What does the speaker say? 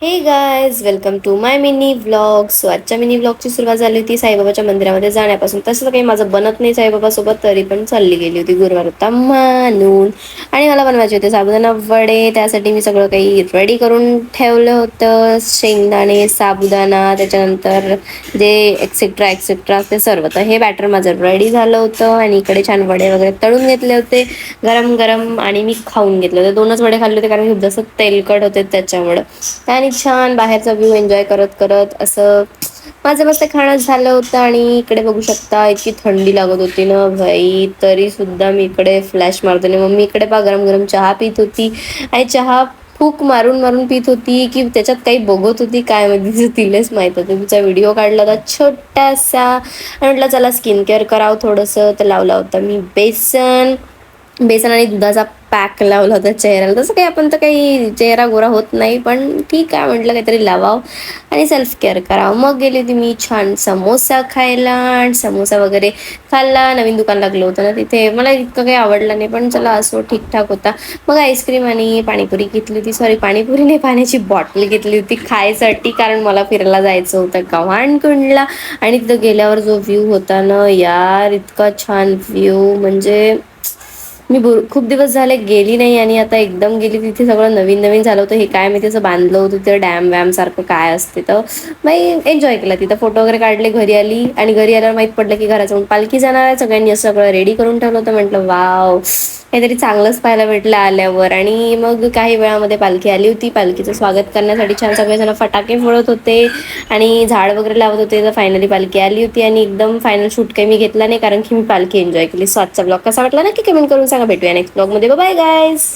हे guys, welcome to my mini vlog. So आजच्या mini व्लॉगची सुरुवात झाली होती साईबाबाच्या मंदिरामध्ये जाण्यापासून. तसं काही माझं बनत नाही साईबाबासोबत, तरी पण चालली गेली होती. गुरुवार होता म्हणून. आणि मला बनवायचे होते साबुदाणा वडे. त्यासाठी मी सगळं काही रेडी करून ठेवलं होतं. शेंगदाणे, साबुदाणा, त्याच्यानंतर जे एक्सेट्रा एक्सेट्रा ते सर्व. तर हे बॅटर माझं रेडी झालं होतं आणि इकडे छान वडे वगैरे तळून घेतले होते गरम गरम. आणि मी खाऊन घेतले होते. 2च वडे खाल्ले होते, कारण जसं तेलकट होते त्याच्यामुळं. आणि छान बाहेरचा व्ह्यू एन्जॉय करत करत असं माझं मस्त खाणं झालं होतं. आणि इकडे बघू शकता, इतकी थंडी लागत होती ना भाई, तरी सुद्धा मी इकडे फ्लॅश मारते. मम्मी इकडे पा गरम गरम चहा पित होती. आणि चहा फूक मारून मारून पित होती की त्याच्यात काही बघत होती काय, म्हणजे तिलाच माहित होतं. तिचा व्हिडिओ काढला होता छोटासा. आणि म्हटलं चला स्किन केअर करावं थोडंसं. तर लावला होता मी बेसन आणि दुधाचा पॅक लावला होता चेहऱ्याला. तसं काही आपण तर काही चेहरा गोरा होत नाही, पण ठीक आहे म्हटलं काहीतरी लावावं आणि सेल्फ केअर करावं. मग गेली होती मी छान समोसा खायला. आणि समोसा वगैरे खाल्ला. नवीन दुकान लागलं होतं ना तिथे, मला इतकं काही आवडलं नाही, पण चला असो ठीकठाक होता. मग आईस्क्रीम आणि पाणीपुरी घेतली होती. सॉरी, पाणीपुरी नाही, पाण्याची बॉटल घेतली होती खायसाठी, कारण मला फिरायला जायचं होतं गव्हाणकुंडला. आणि तिथं गेल्यावर जो व्ह्यू होता ना यार, इतका छान व्ह्यू, म्हणजे मी खूप दिवस झाले गेली नाही. आणि आता एकदम गेली, तिथे सगळं नवीन नवीन झालं होतं. हे काय मी त्याचं बांधलं होतं तिथं, डॅम वॅम सारखं काय असते. तर मी एन्जॉय केला तिथं, फोटो वगैरे काढले. घरी आली आणि घरी आल्यावर माहीत पडलं की घराजवळून पालखी जाणार आहे. सगळ्यांनी असं सगळं रेडी करून ठेवलं होतं. म्हटलं वाव, काहीतरी चांगलंच पाहायला भेटलं आल्यावर. आणि मग काही वेळामध्ये पालखी आली होती. पालखीचं स्वागत करण्यासाठी छान सगळेजण फटाके फोडत होते आणि झाड वगैरे लावत होते. तर फायनली पालखी आली होती आणि एकदम फायनल शूट काही मी घेतला नाही, कारण की मी पालखी एन्जॉय केली. सो आजचा ब्लॉग कसा वाटला नक्की कमेंट करून सांगा. भेटूया नेक्स्ट ब्लॉगमध्ये. Bye guys.